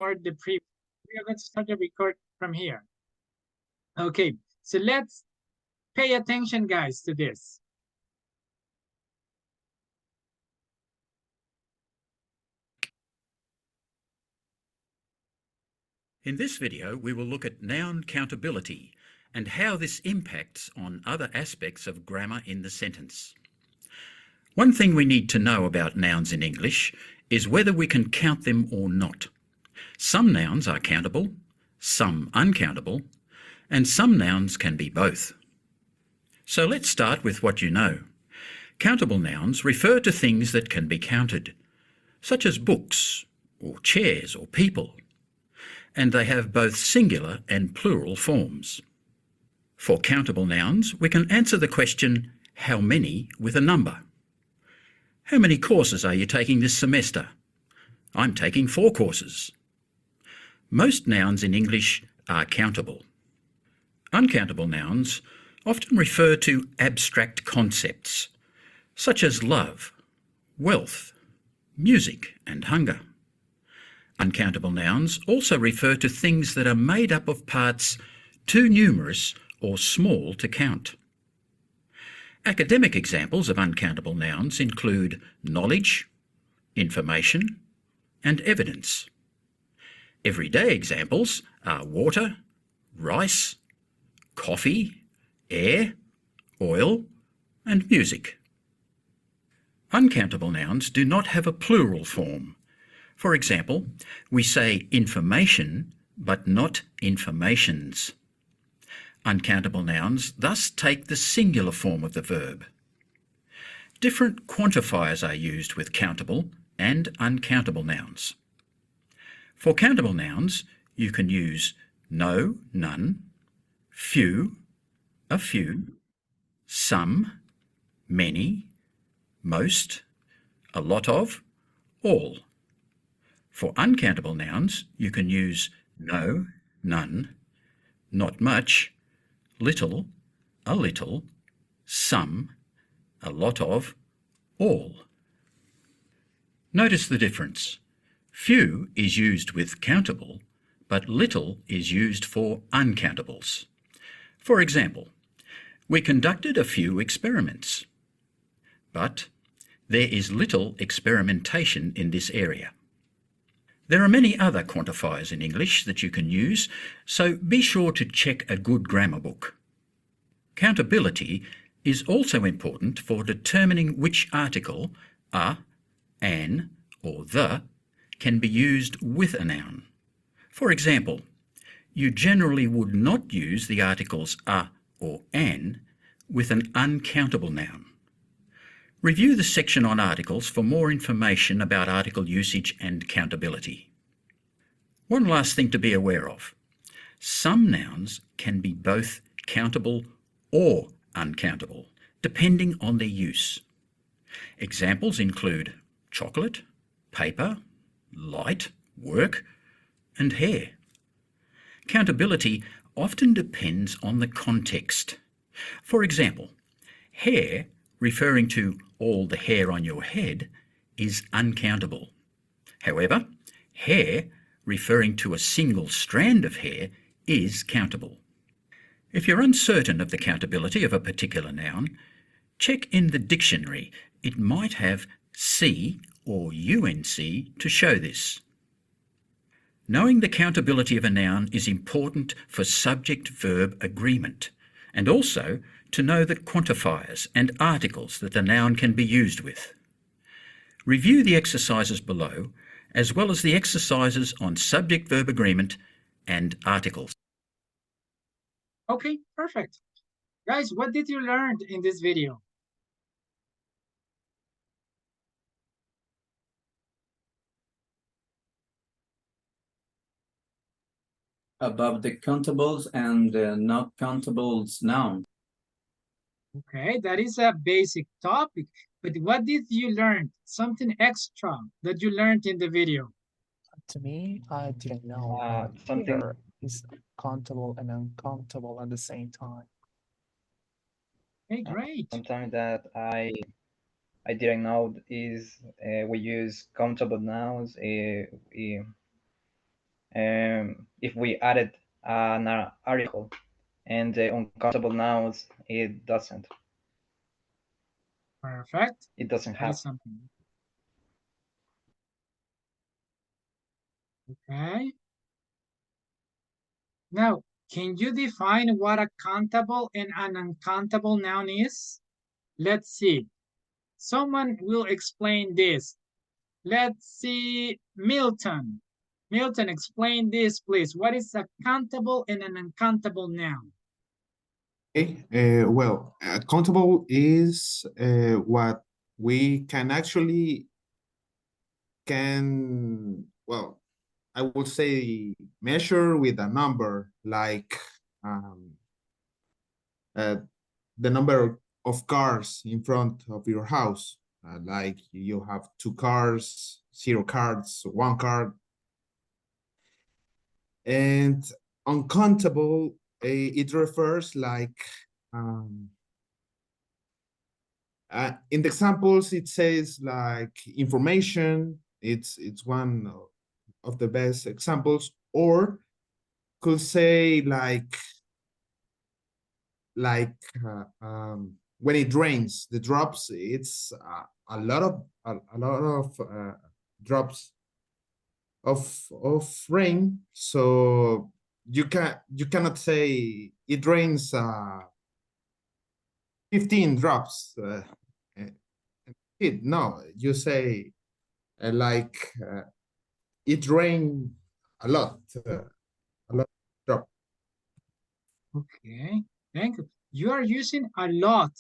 record the previous. We are going to start the record from here. Okay, so let's pay attention, guys, to this. In this video, we will look at noun countability and how this impacts on other aspects of grammar in the sentence. One thing we need to know about nouns in English is whether we can count them or not. Some nouns are countable, some uncountable, and some nouns can be both. So let's start with what you know. Countable nouns refer to things that can be counted, such as books, or chairs, or people, and they have both singular and plural forms. For countable nouns, we can answer the question, how many, with a number. How many courses are you taking this semester? I'm taking 4 courses. Most nouns in English are countable. Uncountable nouns often refer to abstract concepts, such as love, wealth, music, and hunger. Uncountable nouns also refer to things that are made up of parts too numerous or small to count. Academic examples of uncountable nouns include knowledge, information, and evidence. Everyday examples are water, rice, coffee, air, oil, and music. Uncountable nouns do not have a plural form. For example, we say information, but not informations. Uncountable nouns thus take the singular form of the verb. Different quantifiers are used with countable and uncountable nouns. For countable nouns, you can use no, none, few, a few, some, many, most, a lot of, all. For uncountable nouns, you can use no, none, not much, little, a little, some, a lot of, all. Notice the difference. Few is used with countable, but little is used for uncountables. For example, we conducted a few experiments, but there is little experimentation in this area. There are many other quantifiers in English that you can use, so be sure to check a good grammar book. Countability is also important for determining which article, a, an, or the, can be used with a noun. For example, you generally would not use the articles a or an with an uncountable noun. Review the section on articles for more information about article usage and countability. One last thing to be aware of. Some nouns can be both countable or uncountable, depending on their use. Examples include chocolate, paper, light, work, and hair. Countability often depends on the context. For example, hair, referring to all the hair on your head, is uncountable. However, hair, referring to a single strand of hair, is countable. If you're uncertain of the countability of a particular noun, check in the dictionary. It might have C or UNC to show this. Knowing the countability of a noun is important for subject-verb agreement, and also to know the quantifiers and articles that the noun can be used with. Review the exercises below, as well as the exercises on subject-verb agreement and articles. Okay, perfect. Guys, what did you learn in this video? About the countables and the not countables noun. Okay, that is a basic topic, but what did you learn? Something extra that you learned in the video? To me, I didn't know something here is countable and uncountable at the same time. Okay, great. something that I didn't know is we use countable nouns if we added an article, and the uncountable nouns, it doesn't. Perfect. It doesn't That have. is something. Okay. Now, can you define what a countable and an uncountable noun is? Let's see. Someone will explain this. Let's see, Milton. Milton, explain this, please. What is a countable and an uncountable noun? Okay, well, countable is what we can actually well, I would say measure with a number, like um, uh, the number of cars in front of your house. Like you have 2 cars, 0 cards, 1 card. And uncountable, it refers like in the examples, it says like information. It's one of the best examples, or could say like when it rains, the drops. It's a lot of drops of rain. So you cannot say it rains 15 drops. No, you say like it rained a lot, a lot of drop. Okay, thank you. You are using a lot.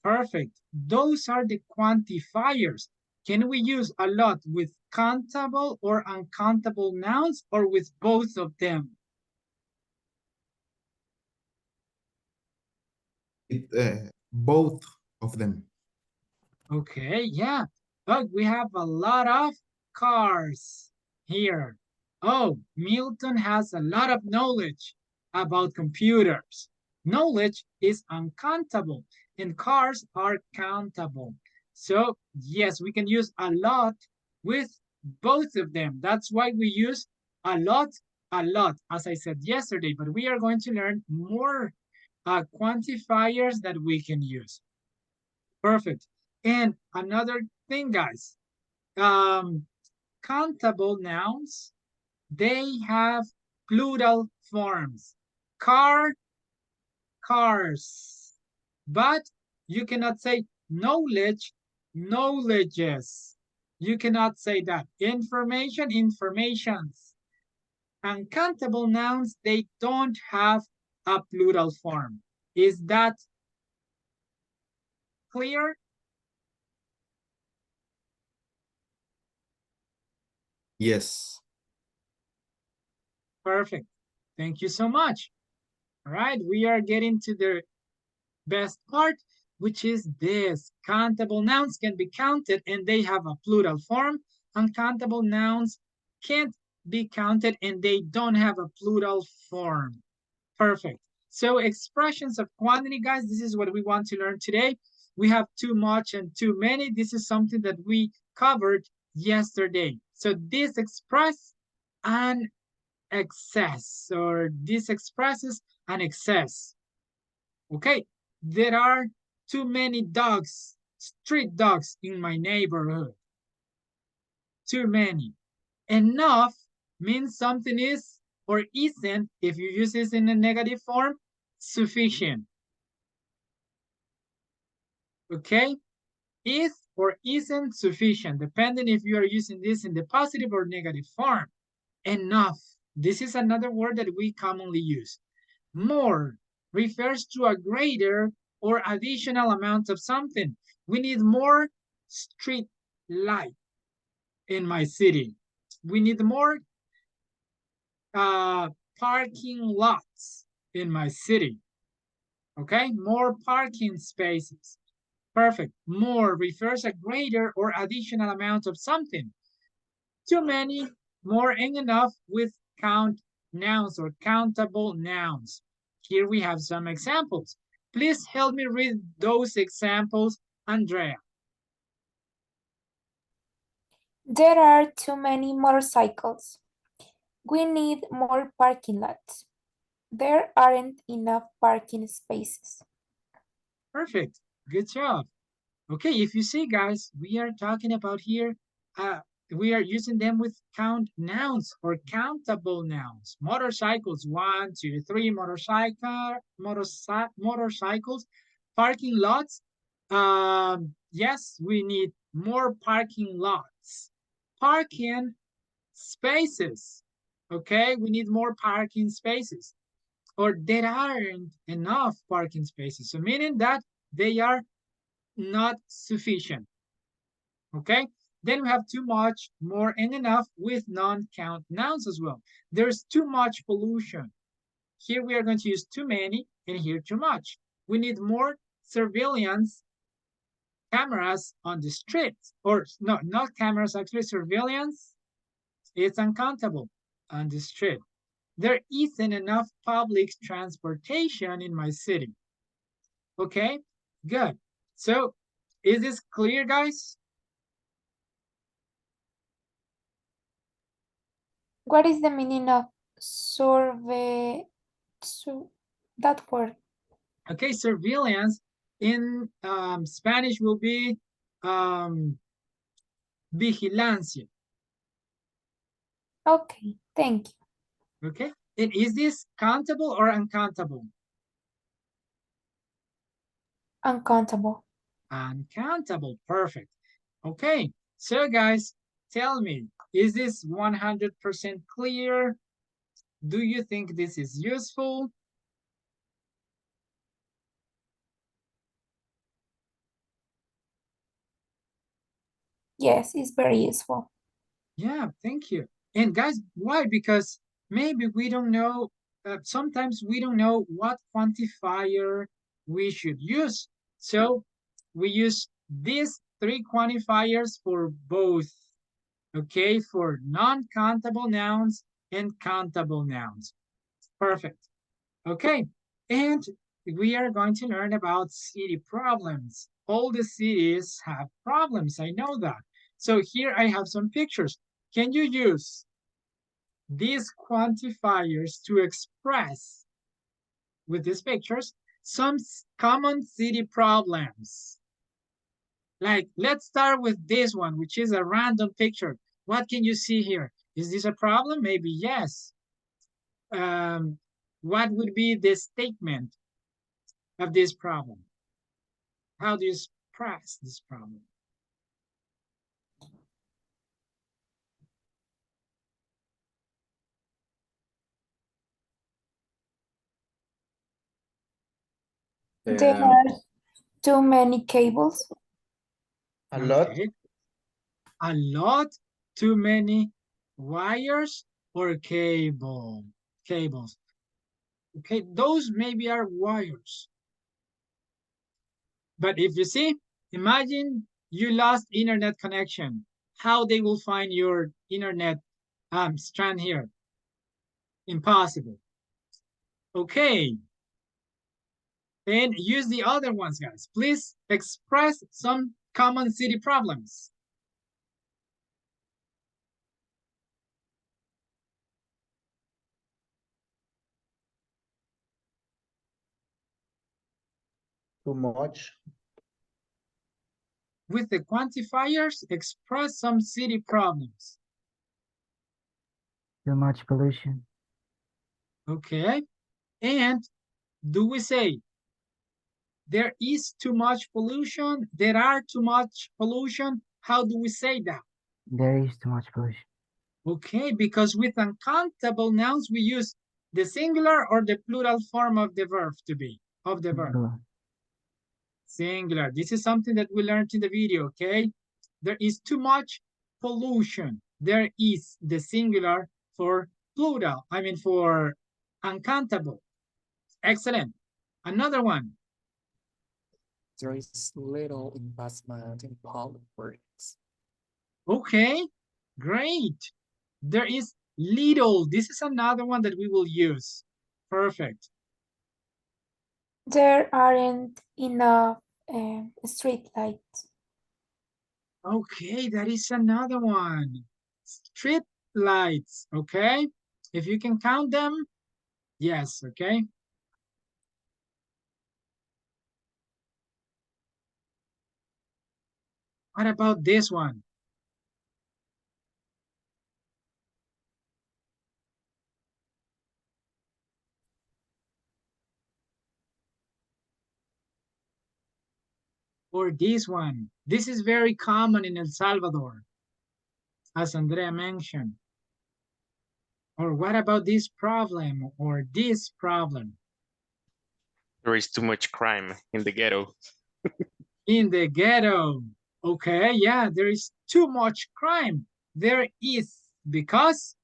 Perfect. Those are the quantifiers. Can we use a lot with countable or uncountable nouns or with both of them? Both of them. Okay, yeah. Look, we have a lot of cars here. Oh, Milton has a lot of knowledge about computers. Knowledge is uncountable and cars are countable. So, yes, we can use a lot with both of them. That's why we use a lot, as I said yesterday, but we are going to learn more quantifiers that we can use. Perfect. And another thing, guys, countable nouns, they have plural forms. Car, cars. But you cannot say knowledge, knowledges. You cannot say that. Information, informations. Uncountable nouns, they don't have a plural form. Is that clear? Yes. Perfect. Thank you so much. All right, we are getting to the best part, which is this. Countable nouns can be counted and they have a plural form. Uncountable nouns can't be counted and they don't have a plural form. Perfect. So expressions of quantity, guys, this is what we want to learn today. We have too much and too many. This is something that we covered yesterday. So this express an excess, or this expresses an excess. Okay, there are too many dogs, street dogs in my neighborhood. Too many. Enough means something is or isn't, if you use this in a negative form, sufficient. Okay, is or isn't sufficient, depending if you are using this in the positive or negative form. Enough. This is another word that we commonly use. More refers to a greater or additional amount of something. We need more street light in my city. We need more parking lots in my city. Okay, more parking spaces. Perfect. More refers a greater or additional amount of something. Too many, more, and enough with count nouns or countable nouns. Here we have some examples. Please help me read those examples, Andrea. There are too many motorcycles. We need more parking lots. There aren't enough parking spaces. Perfect. Good job. Okay, if you see, guys, we are talking about here, we are using them with count nouns or countable nouns. Motorcycles, 1, 2, 3, motorcycles. Parking lots, yes, we need more parking lots. Parking spaces, okay, we need more parking spaces. Or there aren't enough parking spaces. So meaning that they are not sufficient. Okay, then we have too much, more, and enough with non-count nouns as well. There's too much pollution. Here we are going to use too many, and here too much. We need more surveillance cameras on the streets, or no, not cameras, actually surveillance. It's uncountable on the street. There isn't enough public transportation in my city. Okay, good. So is this clear, guys? What is the meaning of that word? Okay, surveillance in Spanish will be vigilancia. Okay, thank you. Okay, and is this countable or uncountable? Uncountable. Uncountable, perfect. Okay, so guys, tell me, is this 100% clear? Do you think this is useful? Yes, it's very useful. Yeah, thank you. And guys, why? Because maybe we don't know, sometimes we don't know what quantifier we should use. So we use these 3 quantifiers for both, okay, for non-countable nouns and countable nouns. Perfect. Okay, and we are going to learn about city problems. All the cities have problems, I know that. So here I have some pictures. Can you use these quantifiers to express, with these pictures, some common city problems? Like, let's start with this one, which is a random picture. What can you see here? Is this a problem? Maybe yes. What would be the statement of this problem? How do you express this problem? There are too many cables. A lot. Okay. A lot, too many wires or cables. Okay, those maybe are wires. But if you see, imagine you lost internet connection. How they will find your internet strand here? Impossible. Okay. And use the other ones, guys. Please express some common city problems. Too much. With the quantifiers, express some city problems. Too much pollution. Okay. And do we say there is too much pollution? There are too much pollution? How do we say that? There is too much pollution. Okay, because with uncountable nouns, we use the singular or the plural form of the verb to be, of the verb. Singular. Singular. This is something that we learned in the video, okay? There is too much pollution. There is the singular for plural, I mean for uncountable. Excellent. Another one. There is little investment in public works. Okay, great. There is little. This is another one that we will use. Perfect. There aren't enough street lights. Okay, that is another one. Street lights, okay? If you can count them, yes, okay? What about this one? Or this one? This is very common in El Salvador, as Andrea mentioned. Or what about this problem or this problem? There is too much crime in the ghetto. In the ghetto. Okay, yeah, there is too much crime. There is, because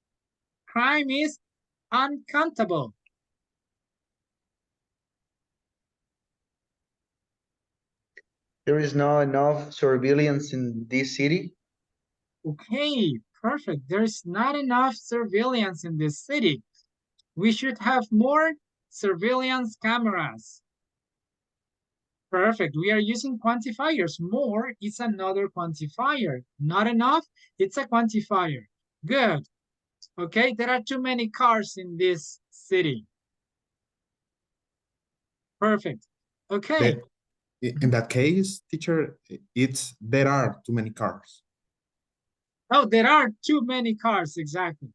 crime is uncountable. There is not enough surveillance in this city. Okay, perfect. There's not enough surveillance in this city. We should have more surveillance cameras. Perfect. We are using quantifiers. More is another quantifier. Not enough, it's a quantifier. Good. Okay, there are too many cars in this city. Perfect. Okay. In that case, teacher, there are too many cars. Oh, there are too many cars, exactly.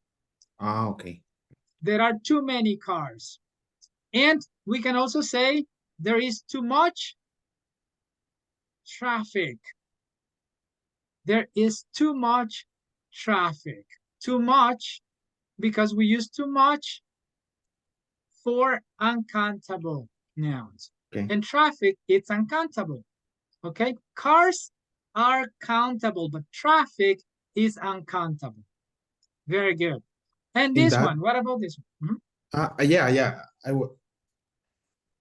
Ah, okay. There are too many cars. And we can also say there is too much traffic. There is too much traffic. Too much because we use too much for uncountable nouns. Okay. And traffic, it's uncountable. Okay, cars are countable, but traffic is uncountable. Very good. And this one, what about this one? Yeah.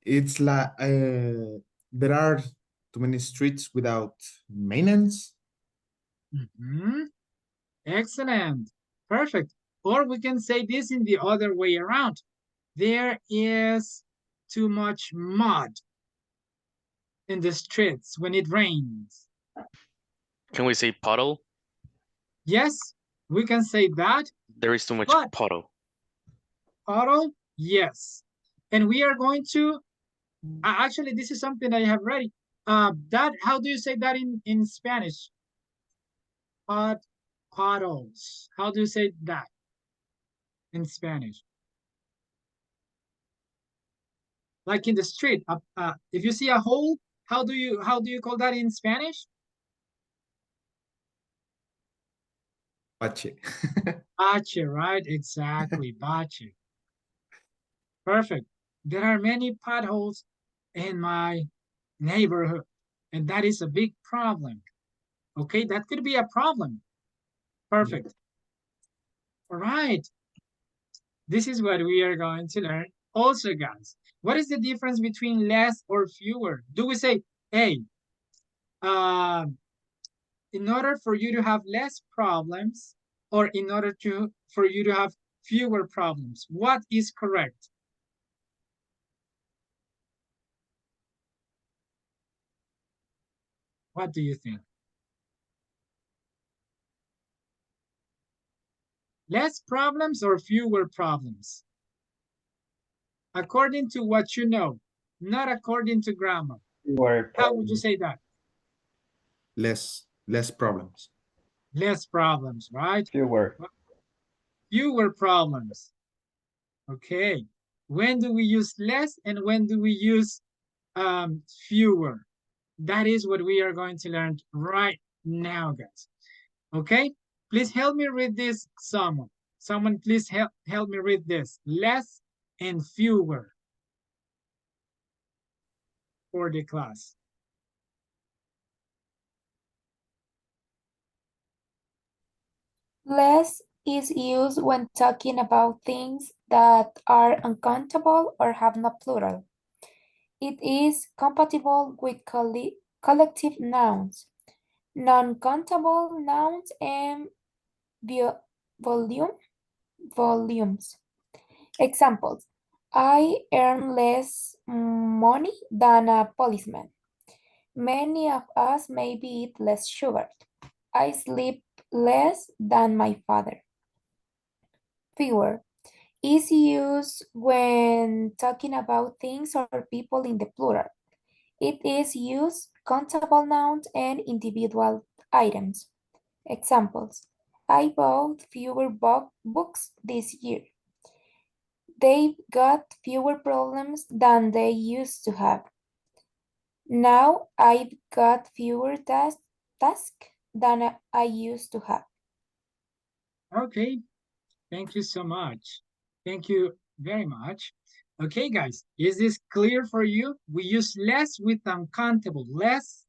It's like there are too many streets without maintenance. Excellent. Perfect. Or we can say this in the other way around. There is too much mud in the streets when it rains. Can we say puddle? Yes, we can say that. There is too much But puddle. puddle, yes. And we are going to, actually, this is something I have ready. How do you say that in Spanish? Puddles. How do you say that in Spanish? Like in the street, if you see a hole, how do you call that in Spanish? Bache. Bache, right? Exactly, bache. Perfect. There are many potholes in my neighborhood, and that is a big problem. Okay, that could be a problem. Perfect. All right. This is what we are going to learn. Also, guys, what is the difference between less or fewer? Do we say, hey, in order for you to have less problems, or in order for you to have fewer problems, what is correct? What do you think? Less problems or fewer problems? According to what you know, not according to grammar. How would you say that? Less problems. Less problems, right? Fewer. Fewer problems. Okay. When do we use less and when do we use fewer? That is what we are going to learn right now, guys. Okay? Please help me read this, someone. Someone, please help me read this. Less and fewer for the class. Less is used when talking about things that are uncountable or have no plural. It is compatible with collective nouns, non-countable nouns, and volumes. Examples: I earn less money than a policeman. Many of us maybe eat less sugar. I sleep less than my father. Fewer. Is used when talking about things or people in the plural. It is used countable nouns and individual items. Examples. I bought fewer books this year. They've got fewer problems than they used to have. Now I've got fewer tasks than I used to have. Okay, thank you so much. Thank you very much. Okay, guys, is this clear for you? We use less with uncountable, less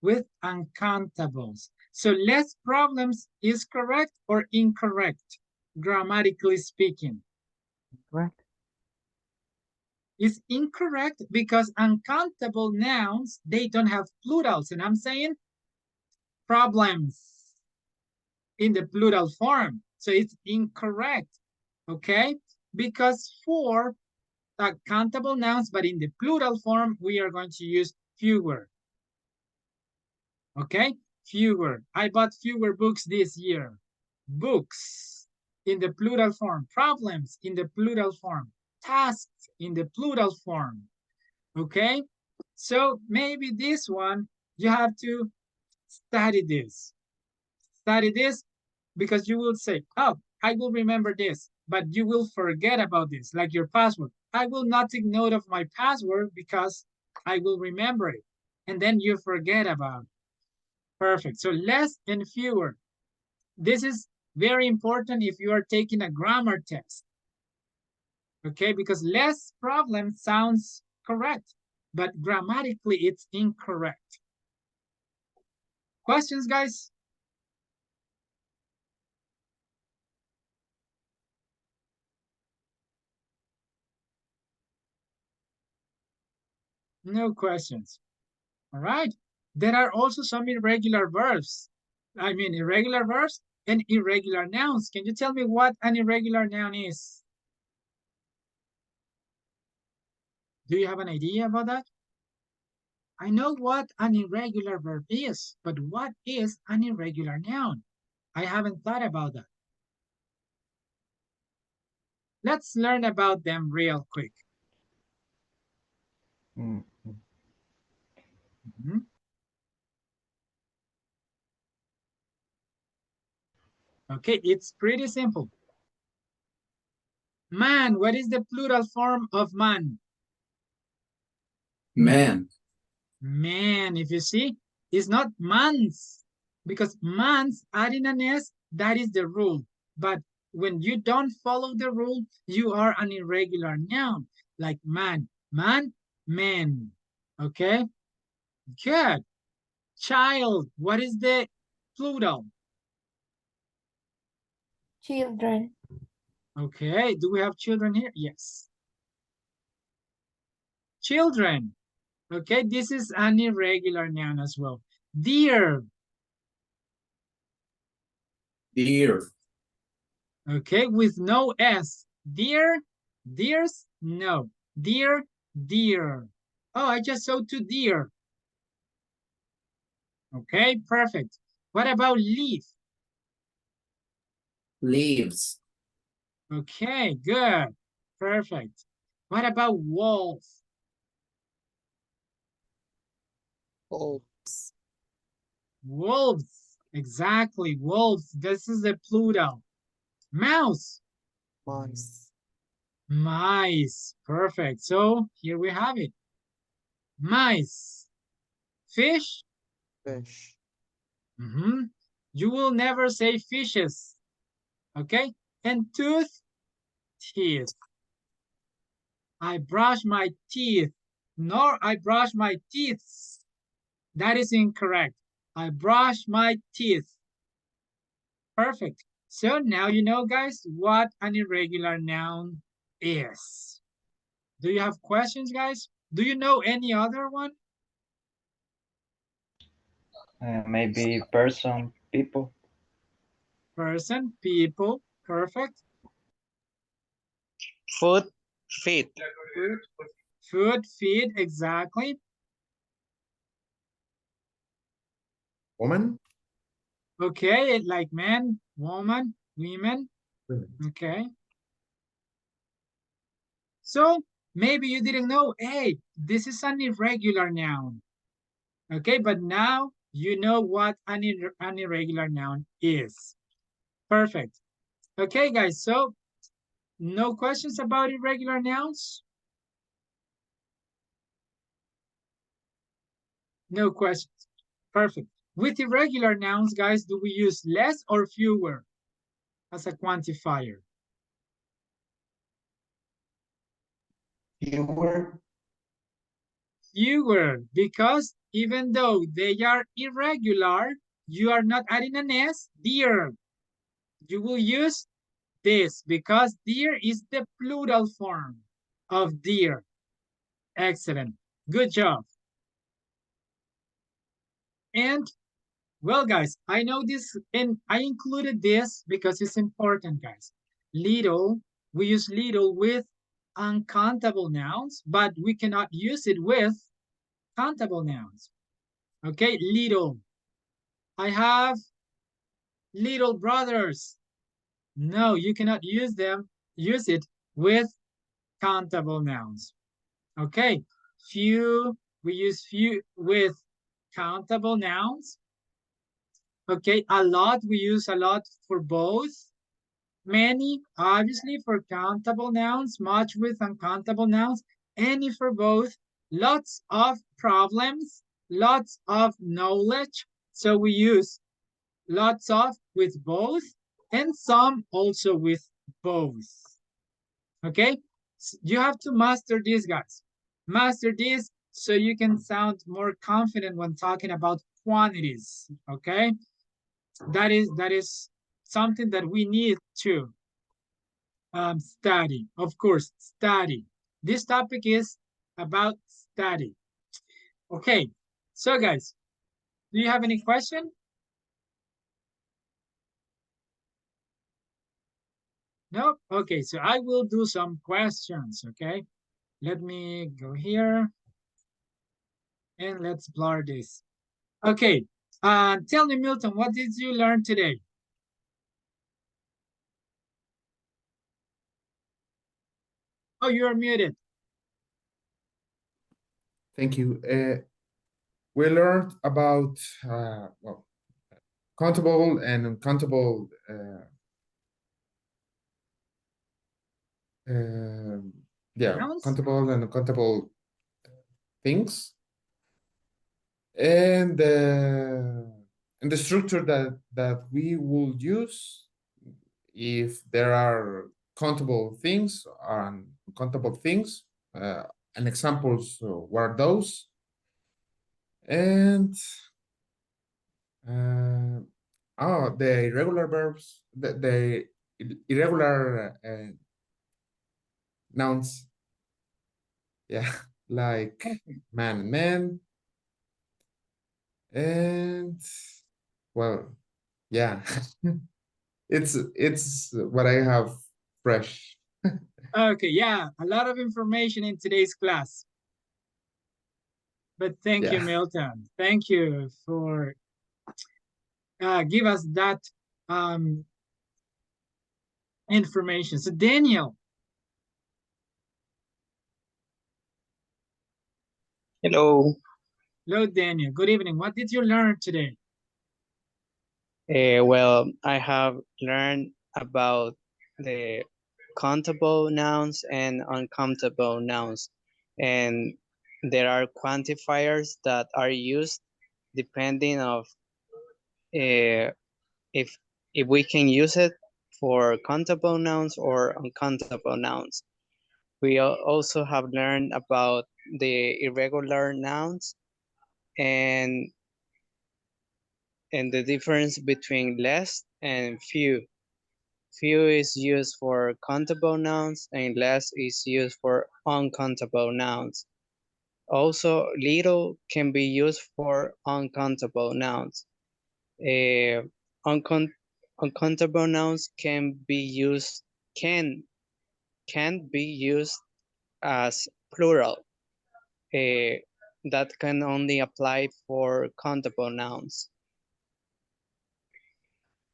with uncountables. So less problems is correct or incorrect, grammatically speaking? Correct? It's incorrect because uncountable nouns, they don't have plurals. And I'm saying problems in the plural form. So it's incorrect, okay? Because for countable nouns, but in the plural form, we are going to use fewer. Okay, fewer. I bought fewer books this year. Books in the plural form. Problems in the plural form. Tasks in the plural form. Okay, so maybe this one, you have to study this. Study this because you will say, oh, I will remember this, but you will forget about this, like your password. I will not take note of my password because I will remember it. And then you forget about it. Perfect. So less and fewer. This is very important if you are taking a grammar test. Okay, because less problem sounds correct, but grammatically it's incorrect. Questions, guys? No questions. All right. There are also some irregular verbs. I mean, irregular verbs and irregular nouns. Can you tell me what an irregular noun is? Do you have an idea about that? I know what an irregular verb is, but what is an irregular noun? I haven't thought about that. Let's learn about them real quick. Mm. Mhm. Okay, it's pretty simple. Man, what is the plural form of man? Man. Man, if you see, it's not mans, because mans adding an S, that is the rule. But when you don't follow the rule, you are an irregular noun, like man, man, men. Okay, good. Child, what is the plural? Children. Okay, do we have children here? Yes. Children. Okay, this is an irregular noun as well. Dear. Dear. Okay, with no S. Dear, dears, no. Dear, dear. Oh, I just saw two deer. Okay, perfect. What about leaf? Leaves. Okay, good. Perfect. What about wolf? Wolves. Wolves. Exactly, wolves. This is the plural. Mouse. Mice. Mice. Perfect. So here we have it. Mice. Fish. Fish. You will never say fishes. Okay? And tooth, teeth. I brush my teeth. Nor I brush my teeth. That is incorrect. I brush my teeth. Perfect. So now you know, guys, what an irregular noun is. Do you have questions, guys? Do you know any other one? Maybe person, people. Person, people. Perfect. Food, feet. Food, food, feed, exactly. Woman? Okay, like man, woman, women. Women. Okay. So maybe you didn't know, hey, this is an irregular noun. Okay, but now you know what an irregular noun is. Perfect. Okay, guys, so no questions about irregular nouns? No questions. Perfect. With irregular nouns, guys, do we use less or fewer as a quantifier? Fewer. Fewer, because even though they are irregular, you are not adding an S, dear. You will use this because dear is the plural form of dear. Excellent. Good job. And well, guys, I know this, and I included this because it's important, guys. Little, we use little with uncountable nouns, but we cannot use it with countable nouns. Okay, little. I have little brothers. No, you cannot use it with countable nouns. Okay, few, we use few with countable nouns. Okay, a lot, we use a lot for both. Many, obviously, for countable nouns, much with uncountable nouns, any for both. Lots of problems, lots of knowledge. So we use lots of with both, and some also with both. Okay, you have to master this, guys. Master this so you can sound more confident when talking about quantities. Okay, that is something that we need to study. Of course, study. This topic is about study. Okay, so guys, do you have any question? No? Okay, so I will do some questions, okay? Let me go here and let's blur this. Okay, tell me, Milton, what did you learn today? Oh, you're muted. Thank you. We learned about well, countable and uncountable yeah, Nouns? countable and uncountable things, and the structure that we will use if there are countable things and uncountable things. And examples were those. And the irregular verbs, the irregular nouns. Yeah, like man and man. And well, yeah, it's what I have fresh. Okay, yeah, a lot of information in today's class. But thank you, Yeah. Milton. Thank you for give us that information. So Daniel, Hello. hello Daniel, good evening. What did you learn today? Well, I have learned about the countable nouns and uncountable nouns, and there are quantifiers that are used depending of uh, if we can use it for countable nouns or uncountable nouns. We also have learned about the irregular nouns and the difference between less and few. Few is used for countable nouns and less is used for uncountable nouns. Also, little can be used for uncountable nouns. Uncountable nouns can be used as plural. That can only apply for countable nouns.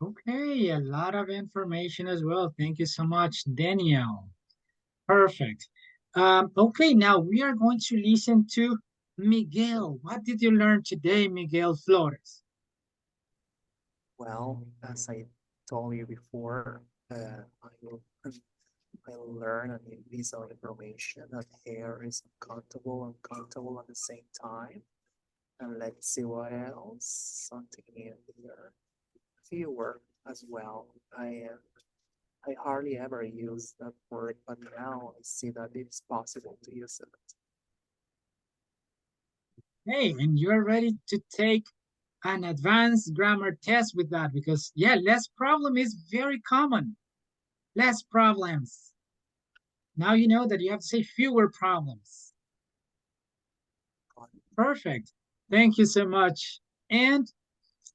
Okay, a lot of information as well. Thank you so much, Daniel. Perfect. Okay, now we are going to listen to Miguel. What did you learn today, Miguel Flores? Well, as I told you before, I learned a new piece of information that hair is uncountable and countable at the same time. And let's see what else. Something new here. Fewer as well. I hardly ever use that word, but now I see that it's possible to use it. Hey, and you're ready to take an advanced grammar test with that because, yeah, less problem is very common. Less problems. Now you know that you have to say fewer problems. Perfect. Thank you so much. And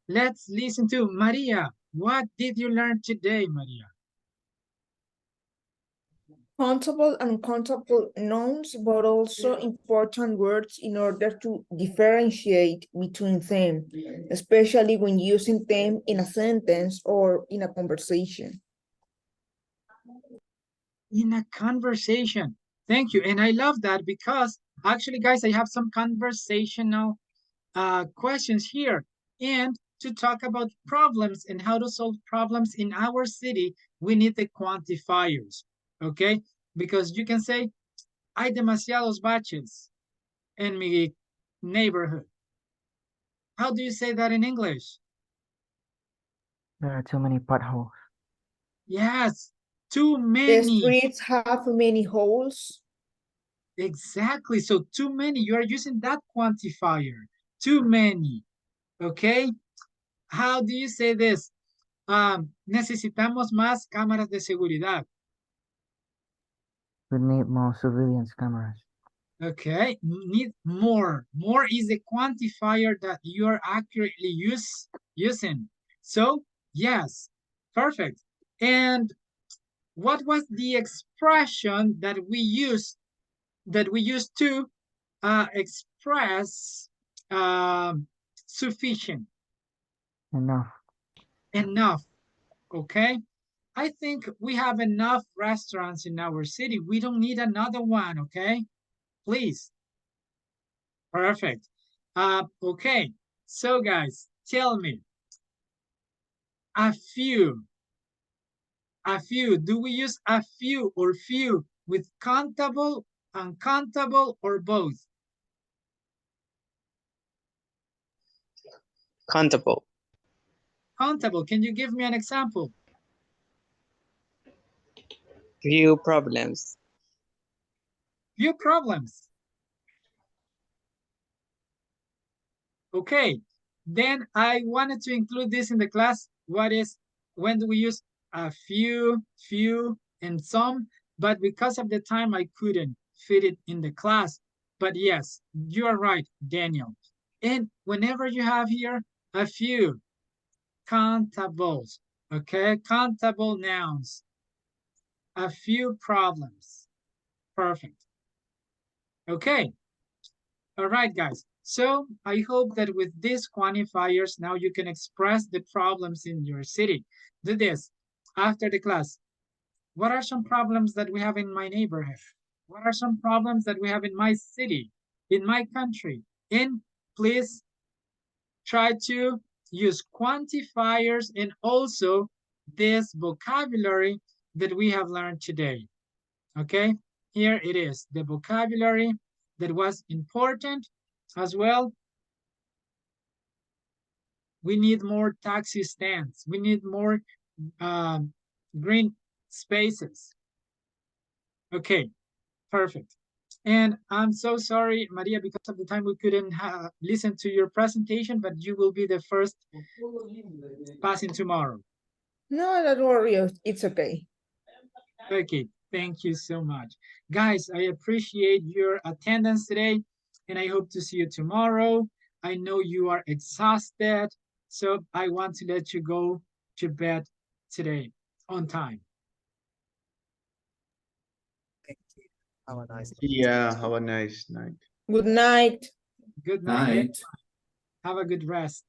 let's listen to Maria. What did you learn today, Maria? Countable and uncountable nouns, but also important words in order to differentiate between them, especially when using them in a sentence or in a conversation. In a conversation. Thank you. And I love that because actually, guys, I have some conversational questions here. And to talk about problems and how to solve problems in our city, we need the quantifiers, okay? Because you can say, hay demasiados baches en mi neighborhood. How do you say that in English? There are too many potholes. Yes, too The many. streets have many holes. Exactly. So too many, you are using that quantifier. Too many. Okay. How do you say this? Necesitamos más cámaras de seguridad. We need more surveillance cameras. Okay. Need more. More is a quantifier that you are accurately using. So yes, perfect. And what was the expression that we used to express sufficient? Enough. Enough. Okay. I think we have enough restaurants in our city. We don't need another one. Okay. Please. Perfect. Okay. So guys, tell me. A few. A few. Do we use a few or few with countable, uncountable, or both? Countable. Countable. Can you give me an example? Few problems. Few problems. Okay. Then I wanted to include this in the class. When do we use a few, and some? But because of the time, I couldn't fit it in the class. But yes, you are right, Daniel. And whenever you have here a few countables, okay, countable nouns, a few problems. Perfect. Okay. All right, guys. So I hope that with these quantifiers, now you can express the problems in your city. Do this after the class. What are some problems that we have in my neighborhood? What are some problems that we have in my city, in my country? And please try to use quantifiers and also this vocabulary that we have learned today. Okay, here it is, the vocabulary that was important as well. We need more taxi stands. We need more green spaces. Okay, perfect. And I'm so sorry, Maria, because of the time we couldn't listen to your presentation, but you will be the first passing tomorrow. No, don't worry, it's okay. Okay, thank you so much. Guys, I appreciate your attendance today, and I hope to see you tomorrow. I know you are exhausted, so I want to let you go to bed today on time. Thank you. Have a nice night. Yeah, have a nice night. Good night. Good night. Night. Have a good rest.